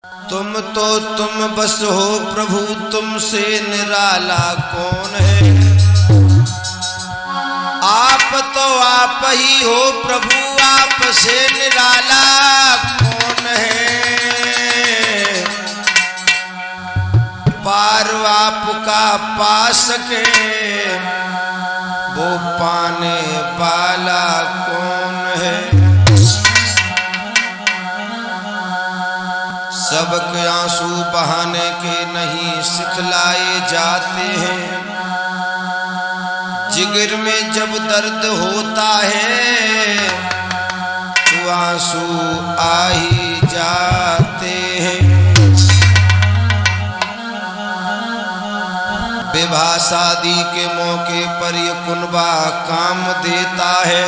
तुम तो तुम बस हो प्रभु, तुमसे निराला कौन है। आप तो आप ही हो प्रभु, आपसे निराला कौन है। पार आपका पा सके वो पाने वाला कौन है। सबके आंसू बहाने के नहीं सिखलाए जाते हैं। जिगर में जब दर्द होता है तो आंसू आ ही जाते हैं। विवाह शादी के मौके पर ये कुनबा काम देता है।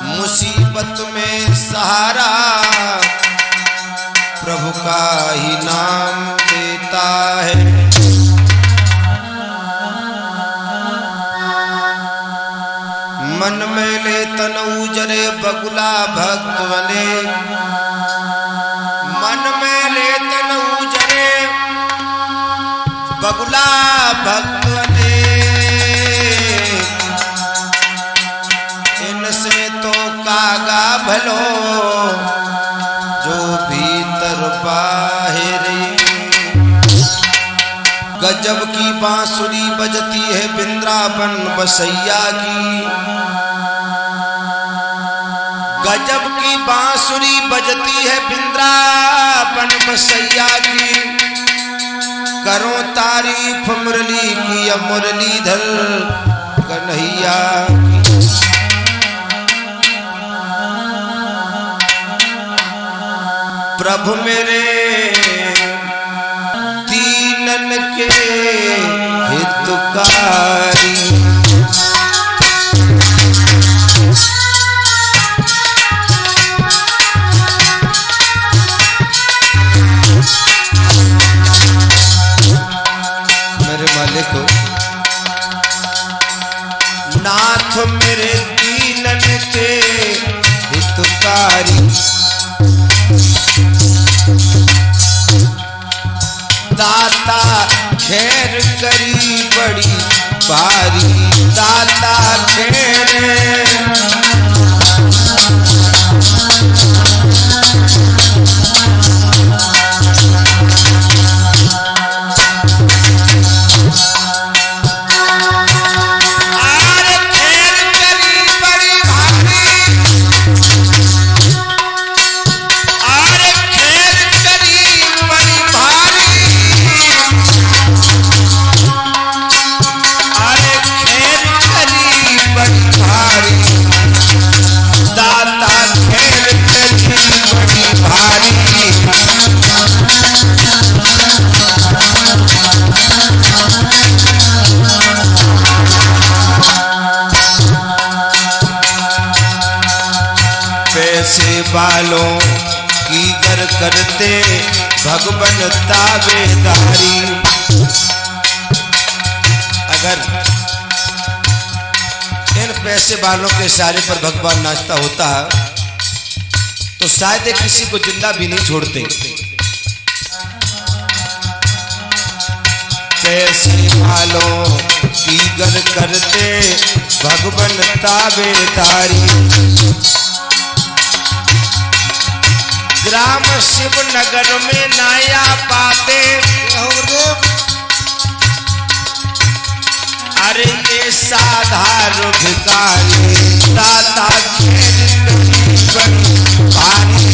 मुसीबत में सहारा प्रभु का ही नाम देता है। मन में ले तन उजरे बगुला भक्त बने। मन में ले तन उजरे बगुला भक्त बने। इनसे तो कागा भलो जो भीतर बाहर। गजब की बांसुरी बजती है वृंदावन बसैया की। गजब की बांसुरी बजती है वृंदावन बसैया की। करो तारीफ मुरली की या मुरलीधर कन्हैया की। प्रभु मेरे दीनन के हितकारी। मेरे मालिक नाथ मेरे दीनन के हितकारी। दाता खैर करी बड़ी भारी। दाता खैर बालों की गर करते भगवन ताबेदारी। अगर इन पैसे वालों के इशारे पर भगवान नाचता होता तो शायद किसी को जिंदा भी नहीं छोड़ते। पैसे वालों की गर करते भगवन ताबेदारी। ग्राम शिव नगर में नाया पाते। अरे ये साधारण भिखारी। दाता भारी।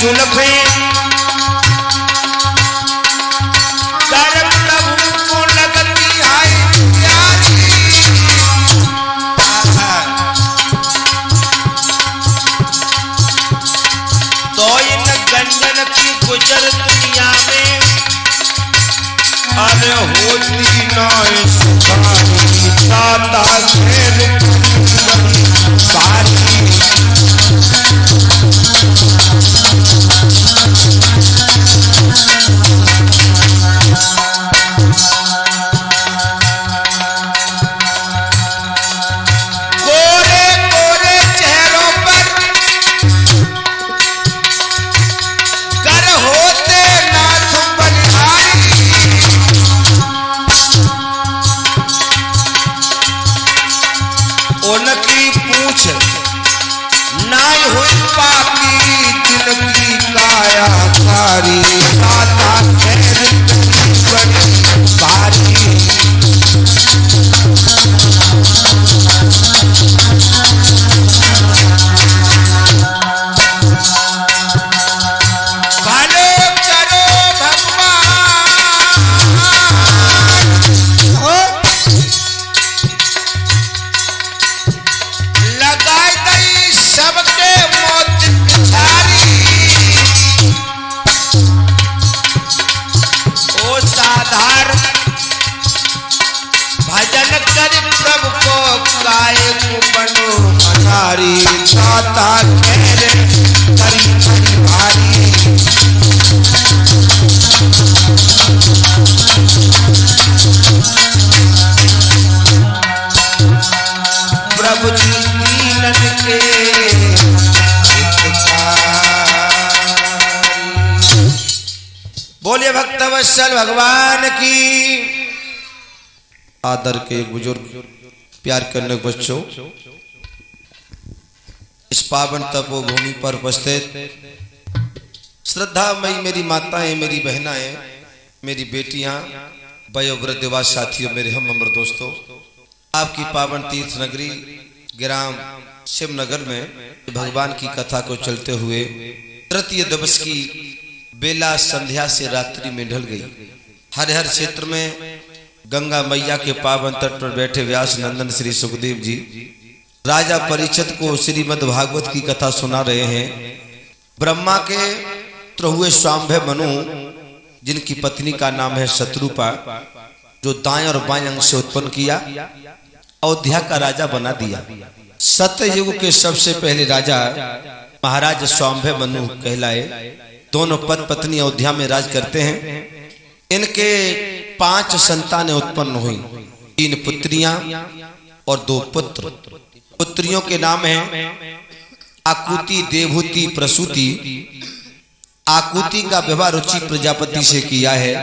जुल्फे कर प्रभु उनकी पूछ नाई हुई पाकी जिनकी काया कारी दाता खैर बड़ी भारी दाता खैर करी भारी प्रभु जी कीनन के बोलिए भक्तवत्सल भगवान की। आदर के बुजुर्ग, प्यार करने के बच्चों, इस पावन तपोभूमि पर उपस्थित श्रद्धामयी मेरी माताएं, मेरी बहनाएं, मेरी बेटियां, वयोवृद्ध साथियों, मेरे हम अमर दोस्तों, आपकी पावन तीर्थ नगरी ग्राम शिवनगर में भगवान की कथा को चलते हुए तृतीय दिवस की बेला संध्या से रात्रि में ढल गई। हरिहर क्षेत्र में गंगा मैया के पावन तट पर बैठे व्यास नंदन श्री सुखदेव जी राजा परीक्षित को श्रीमद् भागवत की कथा सुना रहे हैं। ब्रह्मा के पुत्र हुए स्वाम्भव मनु, जिनकी पत्नी का नाम है शत्रुपा, जो दाएं और बाएं अंग से उत्पन्न किया, अयोध्या का राजा बना दिया। सत्ययुग के सबसे पहले राजा महाराज स्वाम्भव मनु कहलाए। दोनों पति पत्नी अयोध्या में राज करते हैं। इनके 5 संतानें उत्पन्न हुई, 3 पुत्रियां और 2 पुत्र। पुत्रियों के नाम हैं आकुति, देवहूति, प्रसूति। आकुति का विवाह रुचि प्रजापति से किया है,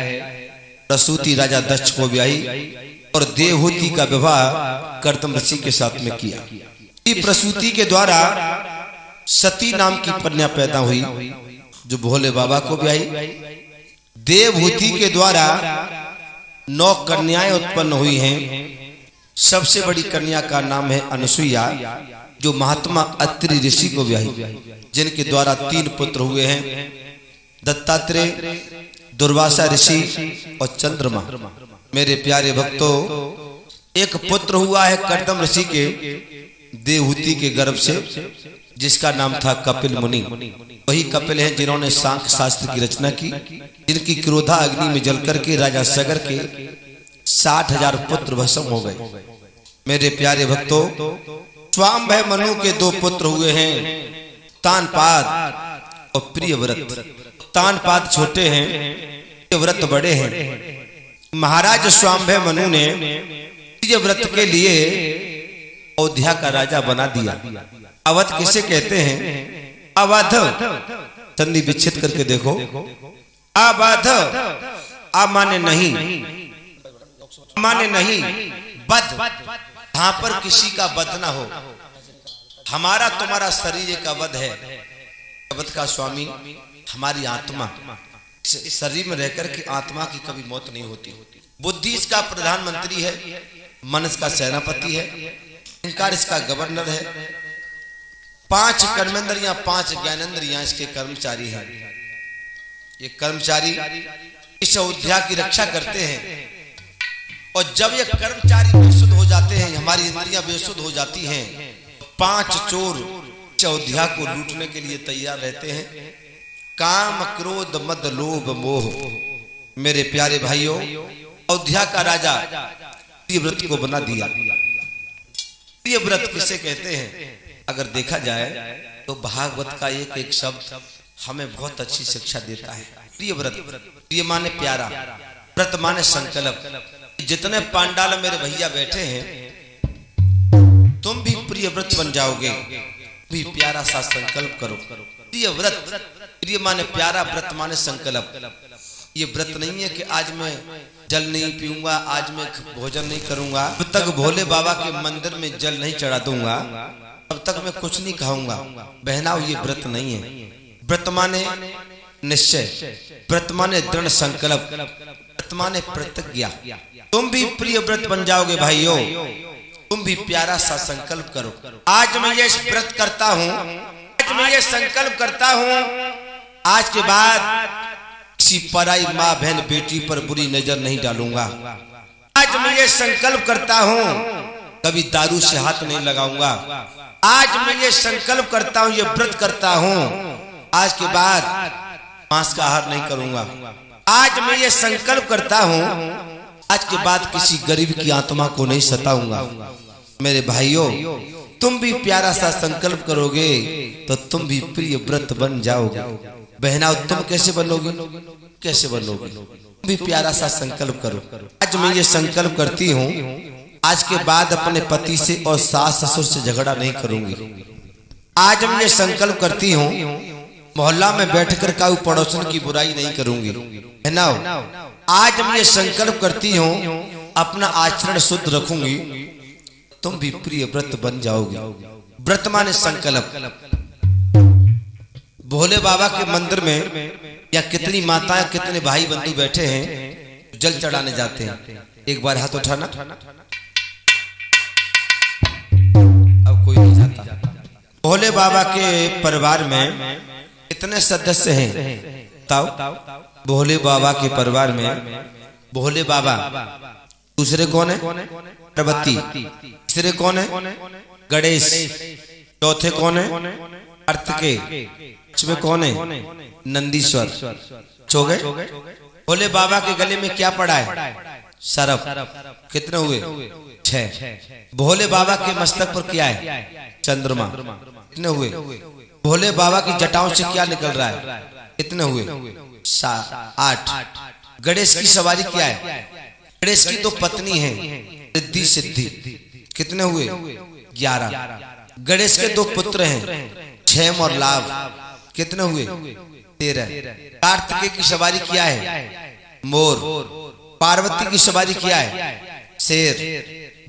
प्रसूति राजा दक्ष को ब्याही, और देवहूति का विवाह कर्दम ऋषि के साथ में किया। प्रसूति के द्वारा सती नाम की कन्या पैदा हुई, जो भोले बाबा को ब्याही। देवहूति के द्वारा 9 कन्याएं उत्पन्न हुई हैं। सबसे बड़ी कन्या का नाम है अनुसुईया, जो महात्मा अत्रि ऋषि को ब्याही, जिनके द्वारा 3 पुत्र हुए हैं, दत्तात्रेय, दुर्वासा ऋषि और चंद्रमा। मेरे प्यारे भक्तों, एक पुत्र हुआ है कर्दम ऋषि के देवहूति के गर्भ से, जिसका नाम था कपिल मुनि। वही कपिल हैं जिन्होंने सांख्य शास्त्र की रचना की, जिनकी क्रोधा अग्नि में जलकर के राजा सगर के 60,000 पुत्र भस्म हो गए। मेरे प्यारे भक्तों, स्वाम्भव मनु के 2 पुत्र हुए हैं, तानपाद और प्रियव्रत। तानपाद छोटे हैं, प्रियव्रत बड़े हैं। महाराज स्वाम्भव मनु ने प्रियव्रत के लिए अयोध्या का राजा बना दिया। अवध किसे कहते हैं? अवध, संधि विच्छेद करके देखो। अवध आ माने नहीं, माने नहीं, बद, जहां पर किसी का वध ना हो। हमारा तुम्हारा शरीर एक अवध है, अवध का स्वामी हमारी आत्मा। शरीर में रहकर के आत्मा की कभी मौत नहीं होती। बुद्धि इसका प्रधानमंत्री है, मन इसका सेनापति है, अहंकार इसका गवर्नर है, 5 कर्मेंद्रियां 5 ज्ञानेंद्रियां इसके कर्मचारी हैं। ये कर्मचारी इस अयोध्या की रक्षा करते हैं। और जब ये कर्मचारी बेसुध हो जाते हैं, हमारी इंद्रियां बेसुध हो जाती हैं, 5 चोर अयोध्या को लूटने के लिए तैयार रहते हैं। काम, क्रोध, मद, लोभ, मोह। मेरे प्यारे भाइयों, अयोध्या का राजा प्रियव्रत को बना दिया। प्रियव्रत किसे कहते हैं? अगर देखा जाए तो भागवत का एक एक शब्द हमें बहुत अच्छी शिक्षा देता है। प्रियव्रत, प्रिय माने प्यारा, व्रत माने संकल्प। जितने पांडाल मेरे भैया बैठे हैं, तुम भी प्रियव्रत बन जाओगे, भी प्यारा सा संकल्प करो। प्रियव्रत, प्रिय माने प्यारा, व्रत माने संकल्प। ये व्रत नहीं है कि आज मैं जल नहीं पीऊंगा, आज मैं भोजन नहीं करूंगा, तब तक भोले बाबा के मंदिर में जल नहीं चढ़ा दूंगा, तब तक मैं कुछ नहीं खाऊंगा। बहनाओ, ये व्रत नहीं है। व्रत माने निश्चय, व्रत माने दृढ़ संकल्प, व्रत माने प्रतिज्ञा। तुम भी प्रिय व्रत बन जाओगे भाइयों, तुम भी प्यारा सा संकल्प करो। आज मैं ये व्रत करता हूँ, आज मैं ये संकल्प करता हूँ, आज के बाद किसी पराई माँ बहन बेटी पर बुरी नजर नहीं डालूंगा। आज मैं ये संकल्प करता हूँ, कभी दारू से हाथ नहीं लगाऊंगा। आज मैं ये संकल्प करता हूँ, ये व्रत करता हूँ, आज के बाद मांस का आहार नहीं करूंगा। आज मैं ये संकल्प करता हूँ, आज के बाद किसी गरीब की आत्मा को नहीं सताऊंगा। मेरे भाइयों, तुम भी प्यारा सा संकल्प करोगे तो तुम भी प्रिय व्रत बन जाओगे। बहनाओ, तुम कैसे बनोगे, कैसे बनोगे? तुम भी प्यारा सा संकल्प करो। आज मैं ये संकल्प करती हूँ, आज के बाद अपने पति से और सास ससुर से झगड़ा नहीं करूंगी। आज मैं ये संकल्प करती हूँ, मोहल्ला में बैठकर काऊ पड़ोसन की बुराई नहीं करूंगी। बहनाओ, आज मैं ये संकल्प करती हूँ, अपना आचरण शुद्ध रखूंगी। तुम भी प्रिय व्रत बन जाओगे। व्रत माने संकल्प। भोले बाबा के मंदिर में या कितनी माताएं कितने भाई बंधु बैठे हैं, जल चढ़ाने जाते हैं। एक बार हाथ उठाना। अब कोई नहीं जाता। भोले बाबा के परिवार में कितने सदस्य हैं? ताऊ, भोले बाबा के परिवार में भोले बाबा, दूसरे कौन है? पार्वती। तीसरे कौन है? गणेश। चौथे कौन है? कार्तिकेय। पांचवें कौन है? नंदीश्वर। छो गए। भोले बाबा के गले में क्या पड़ा है? सर्प। कितने हुए? 6। भोले बाबा के मस्तक पर क्या है? चंद्रमा। कितने हुए? भोले बाबा की जटाओं से क्या निकल रहा है? कितने हुए? 8। गणेश की सवारी क्या है? गणेश की 2 पत्नी है, रिद्धि सिद्धि। कितने हुए? 11। गणेश के 2 पुत्र हैं, क्षेम और लाभ। कितने हुए? 13। कार्तिकेय की सवारी क्या है? मोर। पार्वती की सवारी क्या है? शेर।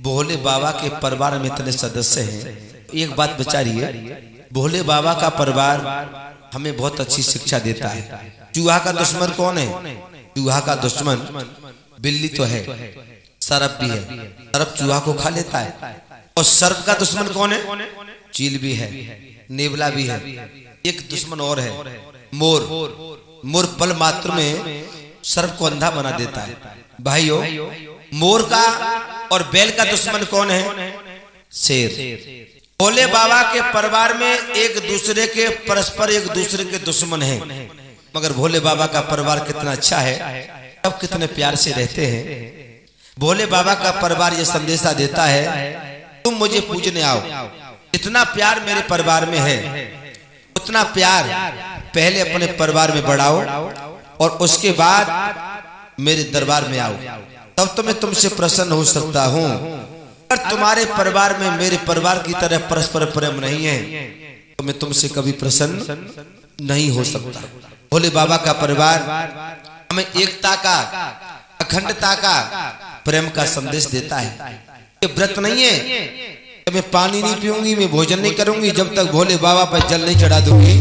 भोले बाबा के परिवार में इतने सदस्य हैं। एक बात बचा रही है, भोले बाबा का परिवार हमें बहुत अच्छी शिक्षा देता है। चूहा का दुश्मन कौन है? चूहा का दुश्मन बिल्ली तो है, सर्प भी है। सर्प चूहा को खा लेता है। और सर्प का दुश्मन कौन है? चील भी है, नेवला भी है। एक दुश्मन और है, मोर। मोर पल मात्र में सर्प को अंधा बना देता है। भाइयों, मोर का और बैल का दुश्मन कौन है? शेर। भोले बाबा के परिवार में एक दूसरे के परस्पर एक दूसरे के दुश्मन हैं, मगर भोले बाबा का परिवार कितना अच्छा है, अब कितने प्यार से रहते हैं। भोले बाबा का परिवार ये संदेशा देता है, तुम मुझे पूजने आओ। इतना प्यार मेरे परिवार में है, उतना प्यार पहले अपने परिवार में बढ़ाओ और उसके बाद मेरे दरबार में आओ, तब तो मैं तुमसे प्रसन्न हो सकता हूँ। अगर तुम्हारे परिवार में मेरे परिवार की तरह परस्पर प्रेम नहीं है तो मैं तुमसे कभी प्रसन्न नहीं हो सकता। भोले बाबा का परिवार हमें एकता का, अखंडता का, प्रेम का संदेश देता है। ये व्रत नहीं है कि मैं पानी नहीं पीऊंगी, मैं भोजन नहीं करूंगी, जब तक भोले बाबा पर जल नहीं चढ़ा दूंगी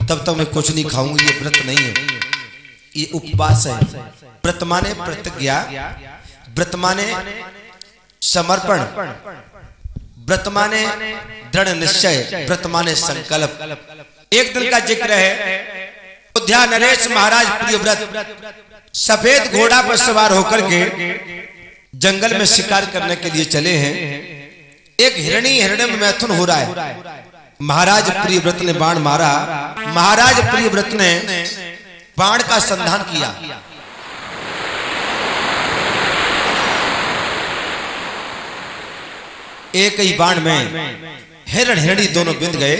तब तक मैं कुछ नहीं खाऊंगी। ये व्रत नहीं है, ये उपवास है। व्रत माने प्रतिज्ञा, व्रत माने समर्पण, व्रत माने दृढ़ निश्चय, व्रत माने संकल्प। एक दिन का जिक्र है, अयोध्या नरेश महाराज प्रिय व्रत सफेद घोड़ा पर सवार होकर के जंगल में शिकार करने के लिए चले हैं। एक हिरणी हिरण्य में मैथुन हो रहा है। महाराज प्रिय व्रत ने बाण मारा। महाराज प्रिय व्रत ने बाण का संधान किया। एक ही बाण में हिरण हिरणी दोनों बिंद गए।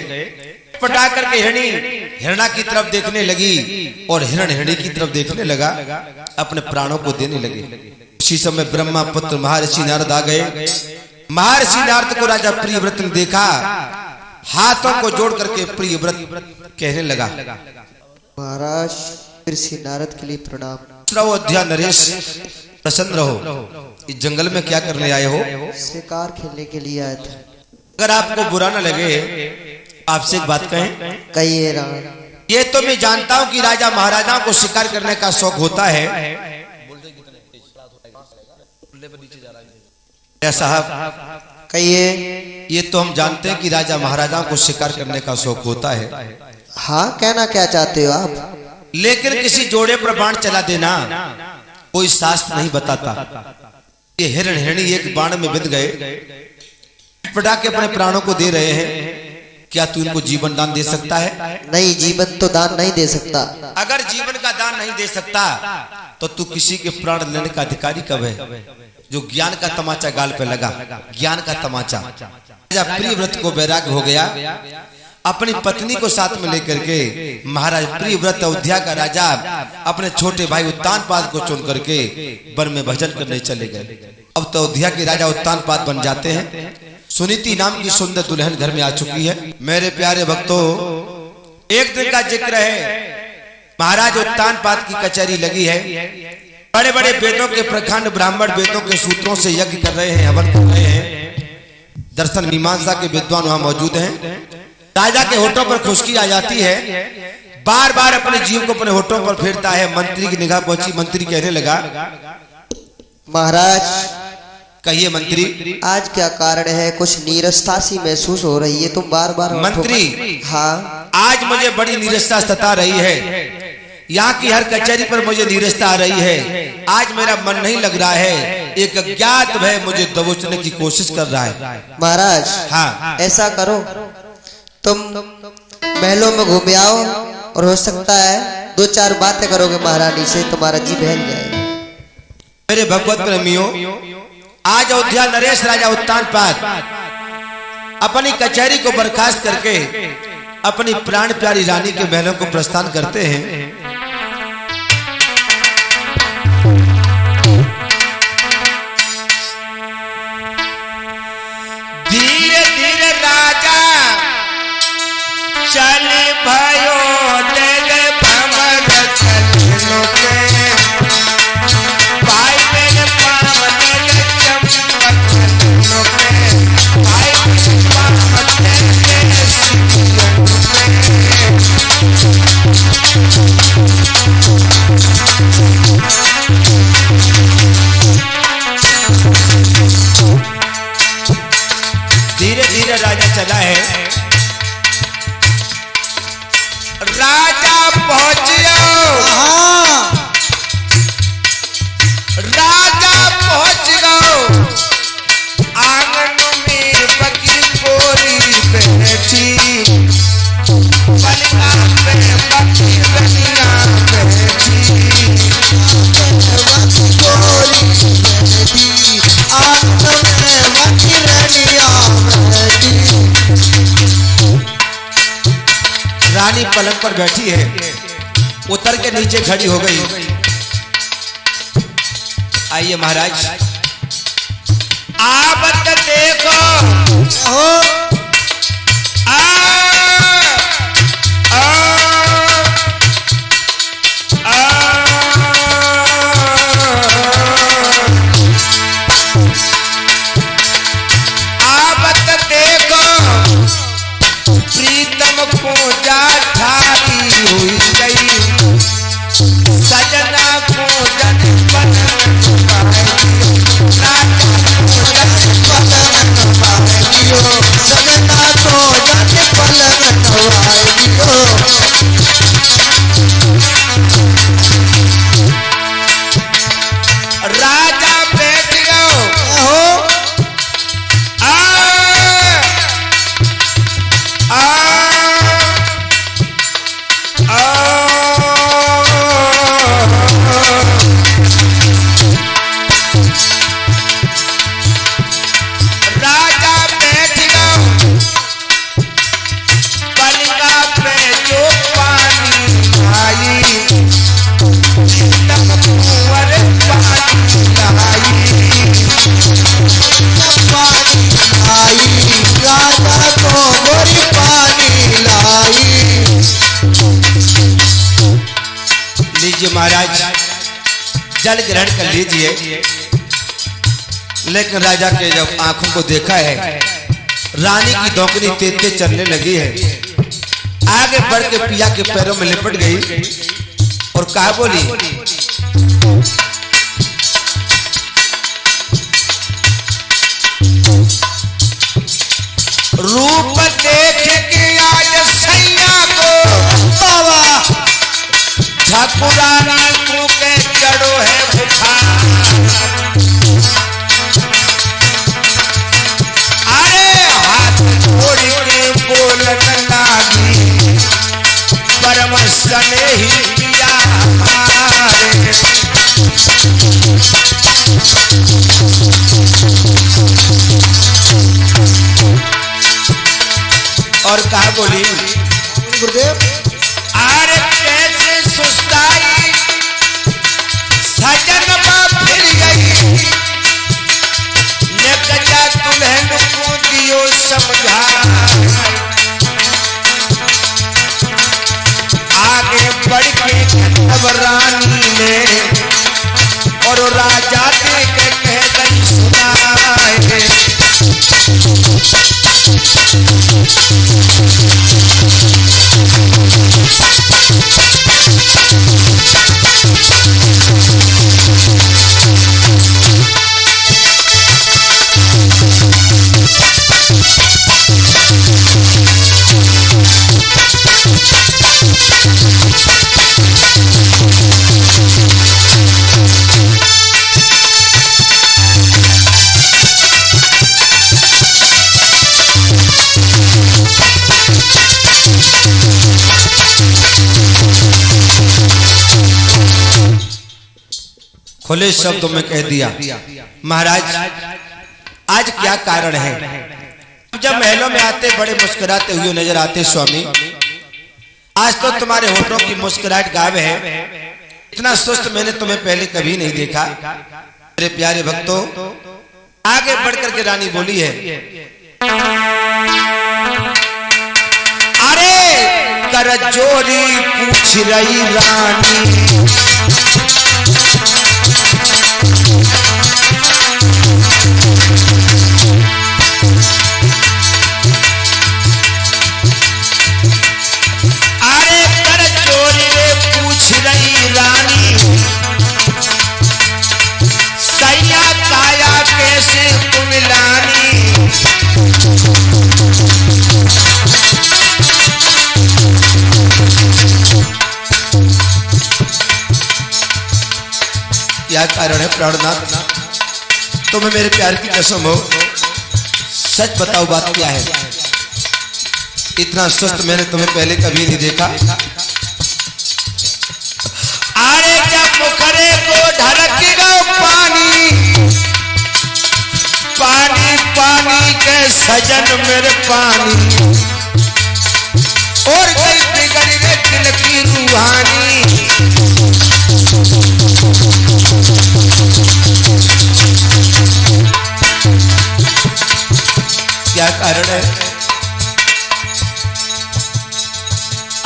पटा करके हिरणी हिरणा की तरफ देखने लगी और हिरण हिरणी की तरफ देखने लगा, अपने प्राणों को देने लगे। उसी समय ब्रह्मा पुत्र महर्षि नारद आ गए। महर्षि नारद को राजा प्रियव्रत ने देखा, हाथों को जोड़ करके प्रियव्रत कहने लगा, महाराज ऋषि नारद के लिए प्रणाम। अयोध्या नरेश, प्रसन्न रहो। इस जंगल में क्या करने आए हो? शिकार खेलने के लिए आए थे। अगर आपको बुरा न लगे, आपसे एक बात कहें। कहिए राम। ये तो मैं जानता हूँ कि राजा महाराजाओं को शिकार करने का शौक होता है। साहब कहिए। ये तो हम जानते हैं कि राजा महाराजाओं को शिकार करने का शौक होता है। हाँ, कहना क्या चाहते हो आप? लेकिन किसी जोड़े पर बाण चला देना कोई शास्त्र नहीं बताता। ये हिरण हिरणी एक बाण में बिंद गए, पटा के अपने प्राणों को दे रहे हैं। क्या तू इनको जीवन दान दे सकता है? नहीं, जीवन तो दान नहीं दे सकता। अगर जीवन का दान नहीं दे सकता तो तू किसी के प्राण लेने का अधिकारी कब है? जो ज्ञान का तमाचा गाल पे लगा, ज्ञान का तमाचा। प्रियव्रत को वैराग्य हो गया, अपनी पत्नी को साथ में लेकर के महाराज प्रियव्रत अयोध्या का राजा अपने छोटे भाई उत्तानपाद को चुन करके वन में भजन करने चले गए। अब तो अयोध्या के राजा उत्तानपाद बन जाते हैं। सुनीति नाम की सुंदर दुल्हन घर में आ चुकी है। मेरे प्यारे भक्तों, एक दिन का जिक्र है, महाराज उत्तानपाद की कचहरी लगी है। बड़े बड़े वेदों के प्रखंड ब्राह्मण वेदों के सूत्रों से यज्ञ कर रहे हैं, हवन कर रहे हैं। दर्शन मीमांसा के विद्वान वहां मौजूद हैं। राजा के होठों पर खुशकी आ जाती है, बार बार अपने जीव को अपने होठों पर फेरता है। मंत्री की निगाह पहुंची, मंत्री कहने लगा, महाराज। कहिए मंत्री। आज क्या कारण है? कुछ नीरसता सी महसूस हो रही है, तुम बार बार। मंत्री, हाँ, आज मुझे बड़ी नीरसता सता रही है। यहाँ की हर कचहरी पर मुझे नीरसता आ रही है। आज मेरा मन नहीं लग रहा है। एक अज्ञात भय मुझे दबोचने की कोशिश कर रहा है। महाराज, हाँ, ऐसा करो, तुम महलों में घूम आओ और हो सकता है दो चार बातें करोगे महारानी से, तुम्हारा जी बहल जाएगा। मेरे भगवत प्रेमियों, आज अयोध्या नरेश राजा उत्तानपाद अपनी कचहरी को बर्खास्त करके अपनी प्राण प्यारी रानी के महलों को प्रस्थान करते हैं। धीरे धीरे राजा चल भयो दिल भमर चलनो के, भाई मेरे पाँव दिल चमक चलनो के, भाई मेरे पाँव दिल सिंगन धीरे धीरे राजा चला है। राजा पहुंच गयो, राजा पहुंच गयो। आंगन में बकी कोरी बैठी, पलका पे बकी रनिया बैठी, बकी कोरी बैठी, आंगन में बकी रनिया बैठी। रानी पलंग पर बैठी है, उतर के नीचे खड़ी हो गई। आइए महाराज, आप देखो। प्रीतम को जा ठारी हुई गई, सजना को जन पलन पाइयो, राजा को जन पलन पाइयो, सजना को जन पलन पाइयो। राजा बैठ गयो। महाराज जल ग्रहण कर लीजिए। लेकिन राजा के जब आंखों को देखा है, रानी की धोकनी तेज तेज चलने लगी है, आगे बढ़ के पिया के पैरों में लिपट गई और कहा बोली, रूप देख के आज सैया को बाबा ठाकुरानी को के जड़ो है बुखार। अरे हाथ जोड़ के बोलन लागी, परम स्नेही पिया हमारे। और कहा बोली, गुरुदेव अरे कैसे सुस्ताई सजन फिर गई, कजा दुल्हन को दियो समझा। आगे बढ़ के अब रानी ने और राजा के कह गई सुनाए। खुले शब्दों में कह दिया, महाराज आज क्या कारण है? जब महलों में आते बड़े मुस्कुराते हुए नजर आते स्वामी, आज तो तुम्हारे होठों की मुस्कुराहट गायब है। इतना सुस्त मैंने तुम्हें पहले कभी नहीं देखा। मेरे प्यारे भक्तों, आगे बढ़कर के रानी बोली है, अरे कर जोरी पूछ रही रानी, सैया काया कैसे कुमिलानी। क्या कारण है प्राणनाथ? तुम्हें मेरे प्यार की कसम हो, सच बताओ बात क्या है? इतना सुस्त मैंने तुम्हें पहले कभी नहीं देखा। अरे जब मुखरे को ढरकेगा पानी, पानी पानी के सजन मेरे पानी, और कई बिगड़ गए दिल की रूहानी। क्या कारण है?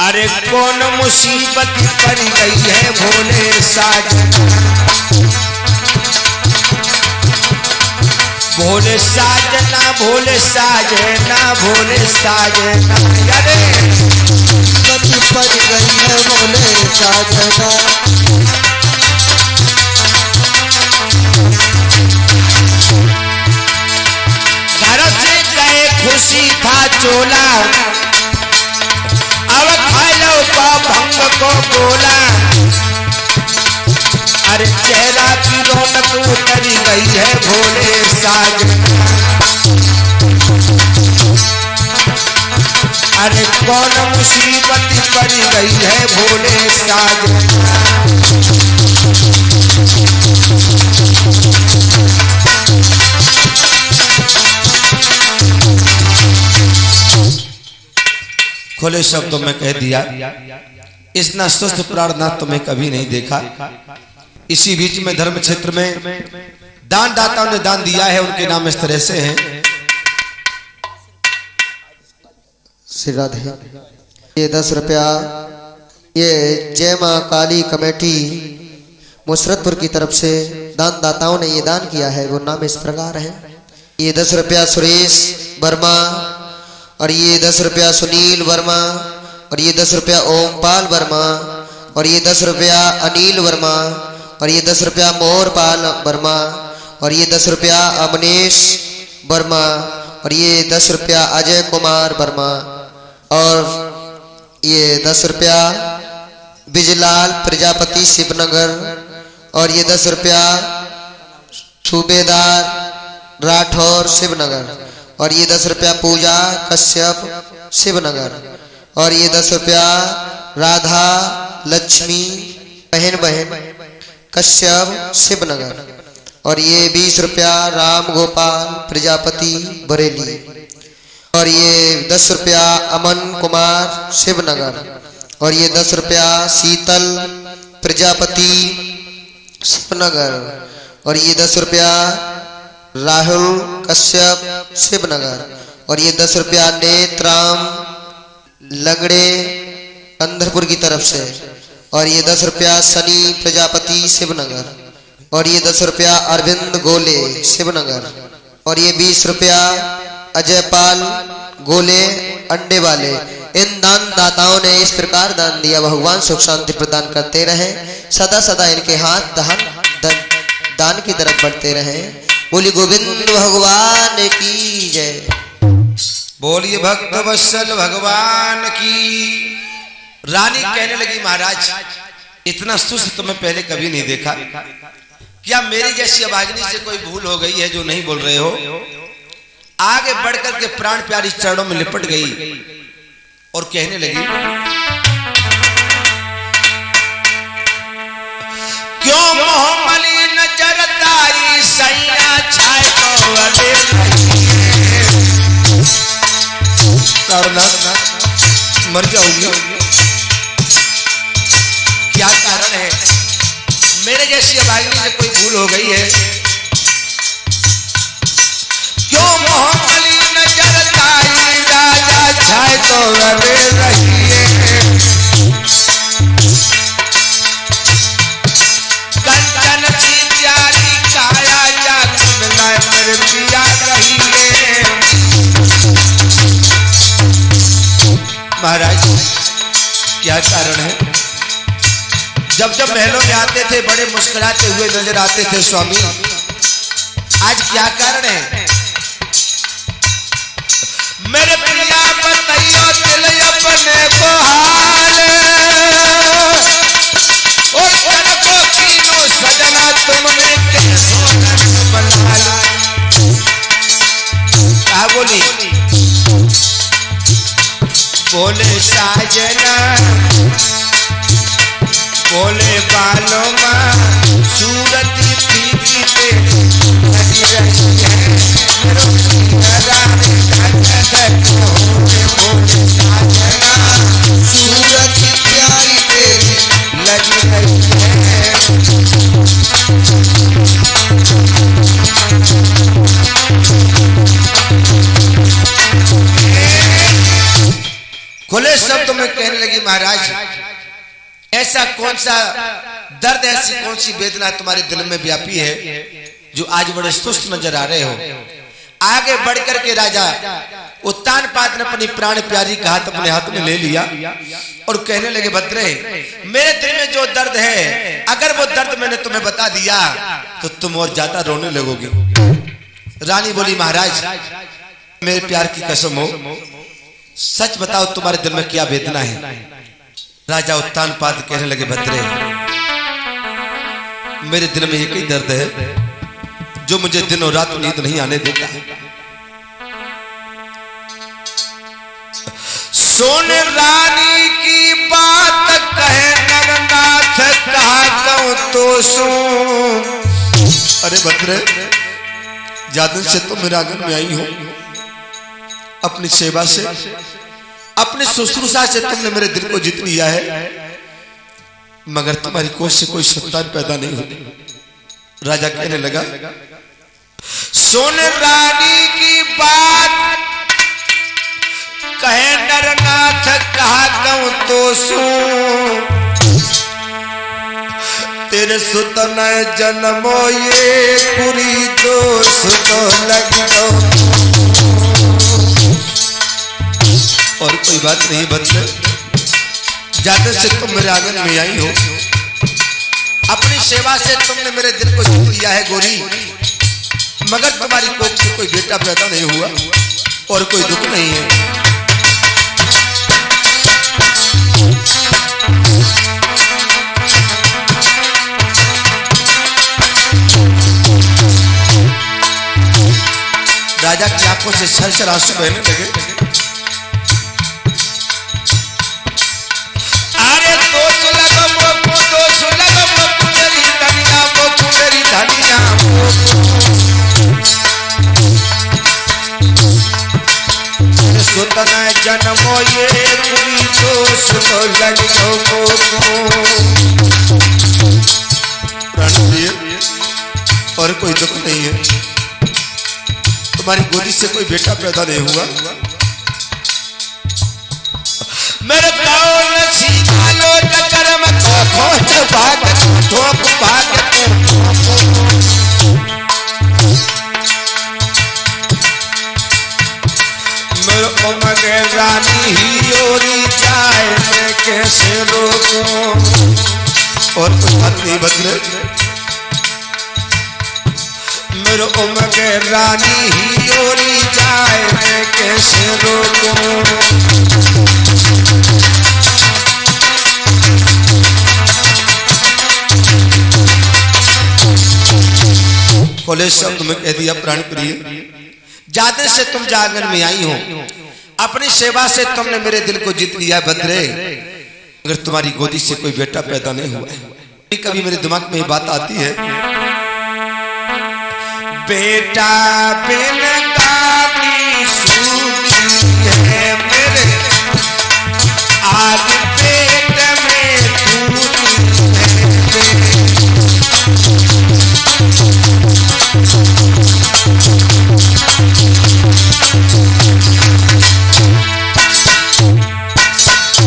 अरे कौन मुसीबत पड़ गई है भोले साजना, भोले साजना, भोले साजना, भोले साजना। अरे मुसीबत पड़ गई है भोले साजना, घर से गए खुशी था चोला, अब खालो का भंग को बोला। अरे चेहरा की रौनक उतरी गई है भोले साजना। अरे कौन मुसीबत पड़ गई है भोले साजना। खुले शब्दों में कह दिया, इतना सुस्त प्राणनाथ तुम्हें कभी नहीं देखा। इसी बीच में धर्म क्षेत्र में दान दाताओं ने दान दिया है, उनके नाम इस तरह से हैं। श्री राधे, ये 10 रुपया ये जय मां काली कमेटी मुसरतपुर की तरफ से दान दाताओं ने ये दान किया है, वो नाम इस प्रकार है। ये 10 रुपया सुरेश वर्मा, और ये 10 रुपया सुनील वर्मा, और ये 10 रुपया ओमपाल वर्मा, और ये 10 रुपया अनिल वर्मा, और ये 10 रुपया मोहरपाल वर्मा, और ये 10 रुपया अमनेश वर्मा, और ये 10 रुपया अजय कुमार वर्मा, और ये 10 रुपया बिजलाल प्रजापति शिवनगर, और ये 10 रुपया सूबेदार राठौर शिवनगर, और ये 10 रुपया पूजा कश्यप शिवनगर, और ये 10 रुपया राधा लक्ष्मी बहन कश्यप शिवनगर, और ये 20 रुपया राम गोपाल प्रजापति बरेली, और ये 10 रुपया अमन कुमार शिवनगर, और ये 10 रुपया शीतल प्रजापति शिवनगर, और ये 10 रुपया राहुल कश्यप शिवनगर, और ये 10 रुपया नेत्राम लगड़े अंधरपुर की तरफ से, और ये 10 रुपया सनी प्रजापति शिवनगर, और ये 10 रुपया अरविंद गोले शिवनगर, और ये 20 रुपया अजयपाल गोले अंडे वाले। इन दान दाताओं ने इस प्रकार दान दिया, भगवान सुख शांति प्रदान करते रहे, सदा सदा इनके हाथ दान की तरफ बढ़ते रहे। बोली गोविंद भगवान की जय। बोलिए भक्त वत्सल भगवान की। रानी कहने लगी महाराज इतना सुस्त तो मैं पहले कभी नहीं देखा, क्या मेरी जैसी अभागिनी से कोई भूल हो गई है जो नहीं बोल रहे हो? आगे बढ़कर के प्राण प्यारी चरणों में लिपट गई और कहने लगी क्यों मोहमली नजर ताई सैया छाए तो अरे मर जाऊंगी, क्या कारण है? मेरे जैसी अभागिनी से कोई भूल हो गई है? क्यों मोहमली नजर ताई राजा छाए तो अरे रहिए, कंचन सी प्यारी काया जा सुनलाए मेरे पिया रहिए। महाराज क्या कारण है? जब जब महलों में आते थे बड़े मुस्कुराते हुए नजर आते थे स्वामी, आज क्या कारण है? मेरे प्रिया बताइयो दिल अपने को हाल, और को कीनो सजना तुमने कैसो बना। क्या बोली? बोले साजना बोले बालों में सूरत फीकी पे लगी रही है, बोले साजना सूरत प्यारी पे लगी रही है। खुले शब्दों में कहने लगी महाराज ऐसा कौन सा दर्द, ऐसी कौन सी वेदना तुम्हारे दिल में व्यापी है जो आज बड़े सुस्त नजर आ रहे हो? आगे बढ़कर के राजा उत्तानपाद ने अपनी प्राण प्यारी का हाथ अपने हाथ में ले लिया और कहने लगे भद्रे मेरे दिल में जो दर्द है, अगर वो दर्द मैंने तुम्हें बता दिया तो तुम और ज्यादा रोने लगोगी। रानी बोली महाराज मेरे प्यार की कसम हो, सच बताओ तुम्हारे दिल में क्या वेदना है? राजा उत्तानपाद कहने लगे भद्रे मेरे दिल में एक ही दर्द है जो मुझे दिनों रात नींद नहीं आने देता है। सोन रानी की बात कहे नरनाथ कहा कहूं तो सुन। अरे भद्रे जादू से तुम मेरे आंगन में आई हो, अपनी सेवा से अपनी शुश्रूषा से तुमने मेरे दिल को जीत लिया है, मगर तुम्हारी कोख से कोई संतान पैदा नहीं हुई। राजा कहने लगा सुन रानी की बात कहे नरनाथ कहा कहूं तो सुन, तेरे सुतन जन्मो ये पूरी दोष तो लग दो। और कोई बात नहीं बदले, जाते से तुम मेरे आंगन में आई हो, अपनी सेवा से तुमने मेरे दिल को जीत लिया है गोरी, मगर तुम्हारी कोख से कोई बेटा पैदा नहीं हुआ और कोई दुख नहीं है। राजा की आंखों से छलछल आंसू बहने लगे। अरे दोष लगा मोको, दोष लगा मोको मेरी धनिया, मोको मेरी धनिया सुतना जन्मो ये पूरी दोष तो लग मोको। और कोई दुख नहीं है, तुम्हारी गोदी से कोई बेटा पैदा नहीं हुआ। मेरे गाँव में सीखालो कर्म को खोज भाग ठोक भाग। मेरे उम्र रानी ही ओरी जाए मैं कैसे रोकूं। और कुछ बात नहीं बदले, मेरे उम्र के रानी ही ओरी जाए मैं कैसे रोकूं। खोले शब्द में कह दिया प्राण प्रिय, जाते से तुम जागरण में आई हो, अपनी सेवा से तुमने मेरे दिल को जीत लिया बद्रे, अगर तुम्हारी गोदी से कोई बेटा पैदा नहीं हुआ। कभी मेरे दिमाग में ये बात आती है, बेटा बिन दादी सूती है मेरे, आज पेट में तूती है।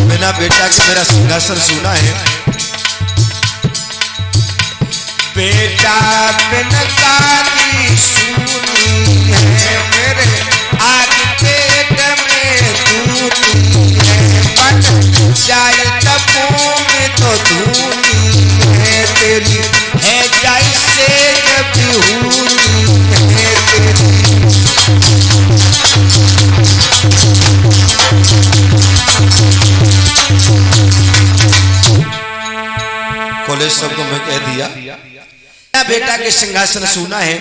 बिना बेटा के मेरा सिंहासन सूना है। बेटा बिन दादी सूनी है मेरे, आज पेट में तूती है। बन जाए तबू में तो धूनी है तेरी, है जैसे जब हूनी है तेरी। कॉलेज शब्दों में कह दिया, बेटा के सिंहासन सुना है।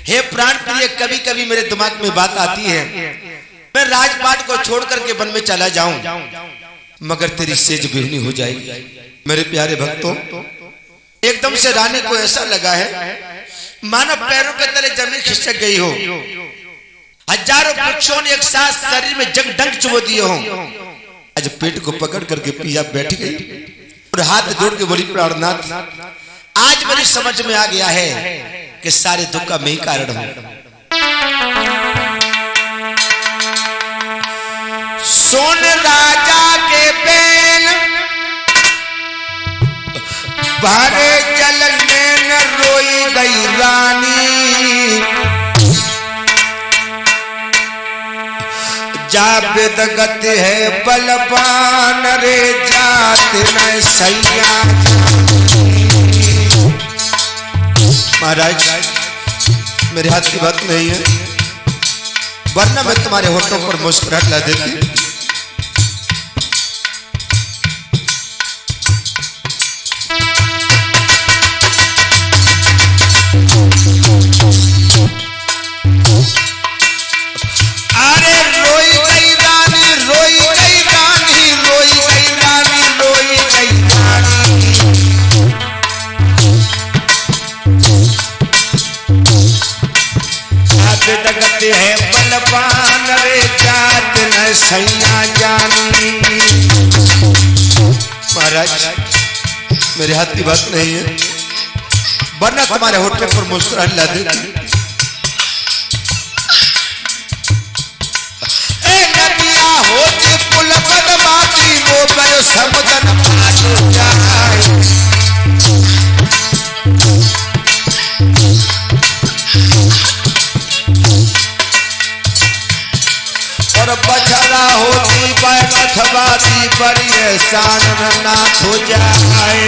हे प्राण प्रिय, कभी कभी मेरे दिमाग में बात आती है, मैं राजपाट को छोड़ करके वन में चला जाऊं, मगर तेरी सेज बेहनी हो जाएगी। मेरे प्यारे भक्तों, एकदम से रानी को ऐसा लगा है मानो पैरों के तले जमीन खिसक गई हो, हजारों वृक्षों ने एक साथ शरीर में जग डंक चुबो दिए हो। आज पेट को पकड़ करके पिया बैठ गई और हाथ जोड़ के बोली, प्राणनाथ, आज मेरी समझ में आ गया है कि सारे दुख का मैं ही कारण हूं। सोन राजा के बैल भरे जल में न रोई गई रानी, जावेद गति है बलवान रे जात न सैया। महाराज, मेरे हाथ की बात नहीं है, वरना मैं तुम्हारे होठों पर मुस्कुराहट ला देती। अरे रोई गई रानी, रोई गई रानी, रोई गई रानी, रोई गई रानी। जगत है बलवान रे जात न सैया जानी। महाराज, मेरे हाथ की बात नहीं है, वरना तुम्हारे होठों पर मुस्कुराहट ला देती। नदिया होती पुल बदमाती, वो पर समुद्र पार जाए। और बछड़ा होती बैठवाती बड़ी एहसान नाथ हो जाए।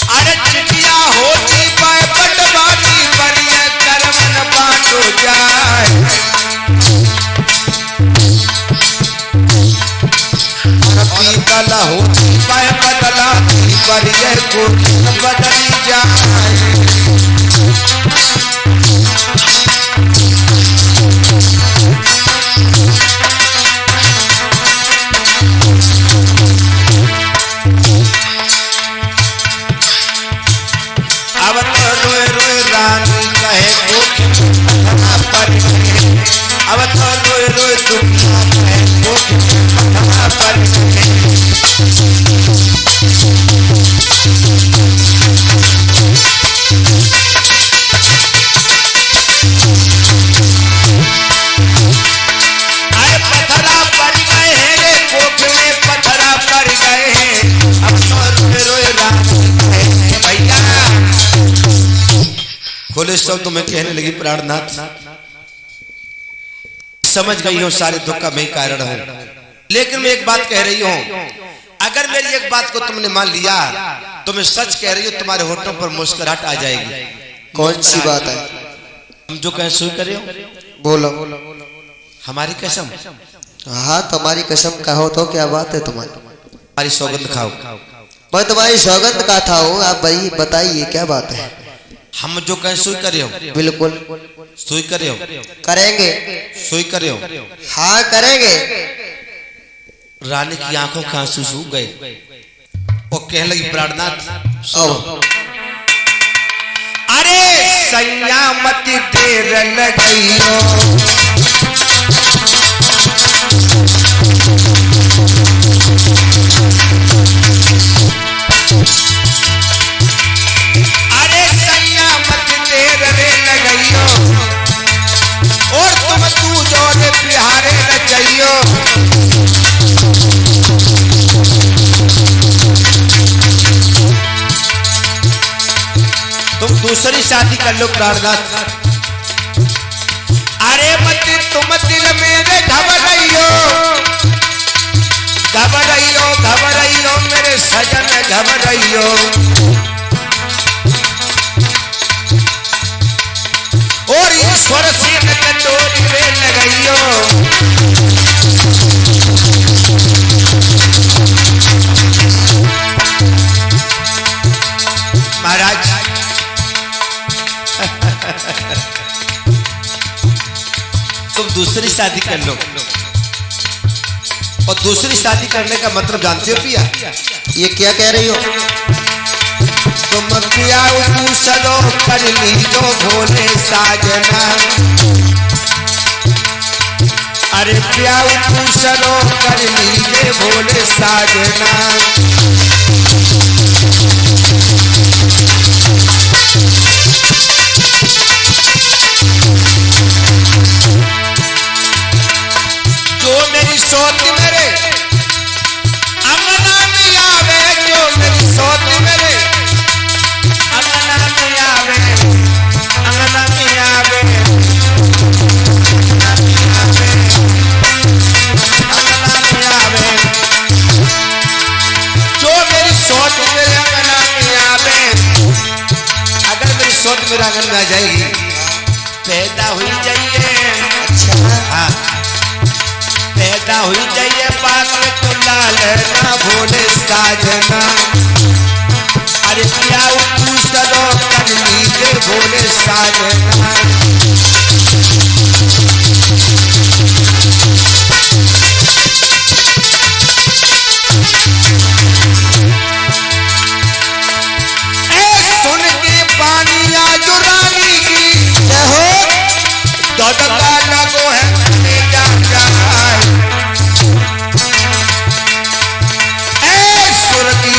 अरे चिटिया होती बैठवाती बड़ी करमन बात हो जाए। पीतल होती बदलाती बड़ी को बदली जाए। अब तो रोए रोए रानी कहे कोठा पर गए। अब तो रोए रोए दुनिया कहे कोठा पर गए। अरे पत्थरा पड़ गए हैं रे कोख में पत्थरा पड़ गए हैं। अब तो रोए रोए रानी कहे भैया खोले सब तुम्हें कहने लगी प्राणनाथ समझ गई हो सारे दुख का मैं कारण हूं, लेकिन मैं एक बात कह रही हूं, अगर मेरी एक बात को तुमने मान लिया तो मैं सच कह रही हूं तुम्हारे होठों पर मुस्कुराहट आ जाएगी। कौन सी बात है? हम जो कह सुन कर बोलो। हमारी कसम। हाँ तुम्हारी कसम कहो तो क्या बात है तुम्हारी? हमारी सौगंध खाओ। मैं तुम्हारी सौगंध का था हूँ, आप भाई बताइए क्या बात है? हम जो कहें सुई करे हो। बिल्कुल सुई करे हो। करेंगे। सुई करे हो। हाँ करेंगे। रानी की आंखों के आंसू सूख गए। वो कहने लगी प्राणनाथ सुनो। अरे सैया मत देर लगइयो। अरे सैया मत देर रे लगइयो और तुम तू जो रे बिहारे रचइयो। तुम दूसरी शादी कर लो प्राणनाथ। अरे मत तुम दिल मेरे घबराइयो घबराइयो घबराइयो मेरे सजन घबराइयो। और ईश्वर से कटोरी रे लगाइयो। महाराज तुम दूसरी शादी कर लो। और दूसरी शादी करने का मतलब जानते हो पिया? ये क्या कह रही हो? तुम पिया पूछलो कर लीजो भोले साजना। अरे पिया पूछलो कर लीजे भोले साजना। जो मेरी सोच मेरे अंगना में आवे, जो मेरी सोच मेरे अंगना में आवे, अंगना में आवे, अंगना में आवे। जो मेरी सोच मेरे अंगना में आवे, अगर मेरी सोच मेरे आंगन में आ जाएगी पैदा हुई जाइए। हाँ पैदा हुई जाइए पाक तो लाल ना भोले साजना। अरे क्या पूछलो कर लीजिए भोले साजना। सुन के पानी आज रानी की दौड़का लगो है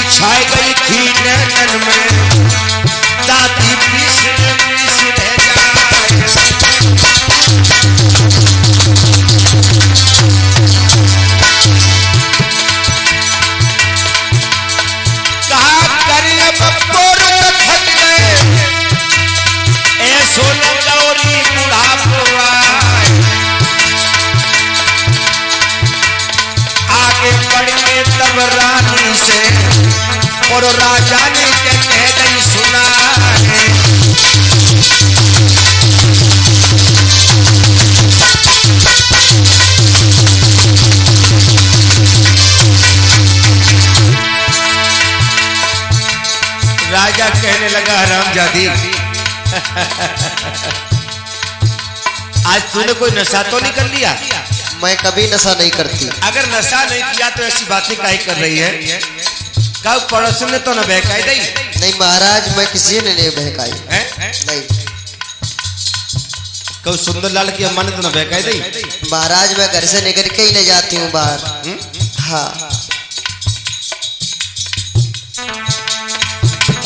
छाई गई थी नैनन में दाती पीस रह जाए। और राजा ने के कह दई सुना है। राजा कहने लगा हरामजादी आज तूने कोई नशा तो नहीं कर लिया? मैं कभी नशा नहीं करती। अगर नशा नहीं किया तो ऐसी बातें काहे कर रही है? कब पड़ोसन ने तो न बहकाई दई? नहीं महाराज, मैं किसी ने नहीं बहकाई। नहीं। कब सुंदरलाल की अम्मा ने तो न बहकाई दई? महाराज मैं घर से निकल के ही ले जाती हूँ बाहर। हाँ।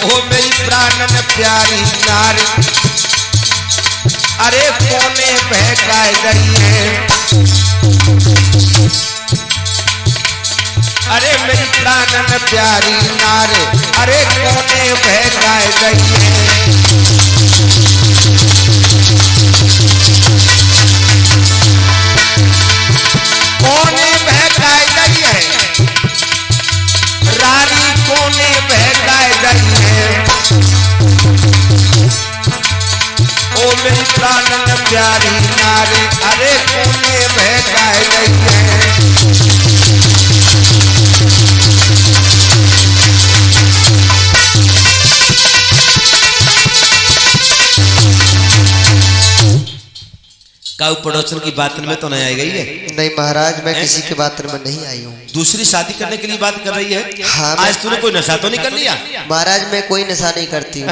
ओ मेरी प्राणन प्यारी नारी, अरे कोने बहकाए गई है। अरे मेरी प्राणन प्यारी नारी, अरे कोने बहकाए गई है। कोने बहकाए गई है, रानी कोने बहकाए गई है। ओ मेरी प्राणन प्यारी नारी, अरे कोने बहकाए गई है। काऊ पड़ोसन की बात में तो नहीं आई गई है? नहीं महाराज, मैं किसी की बात में नहीं आई हूँ। दूसरी शादी करने के लिए बात कर रही है? हाँ। आज तूने कोई नशा तो नहीं कर लिया? महाराज मैं कोई नशा नहीं करती हूँ।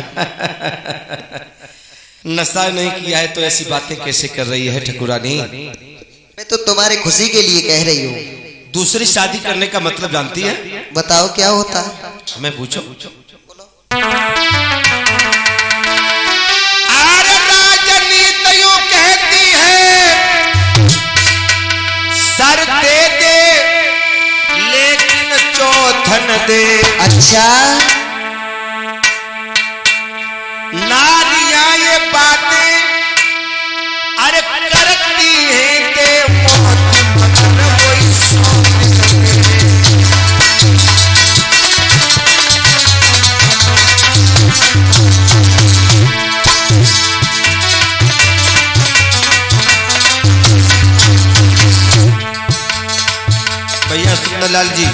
नशा नहीं किया है तो ऐसी बातें कैसे कर रही है ठकुरानी? मैं तो तुम्हारी खुशी के लिए कह रही हूँ। दूसरी शादी करने का मतलब जानती है? बताओ क्या होता है? मैं पूछो। सर दे दे लेकिन चौथन दे। अच्छा। नारियां ये बातें अरे करती हैं के मौत मगर कोई भैया सुंदरलाल जी,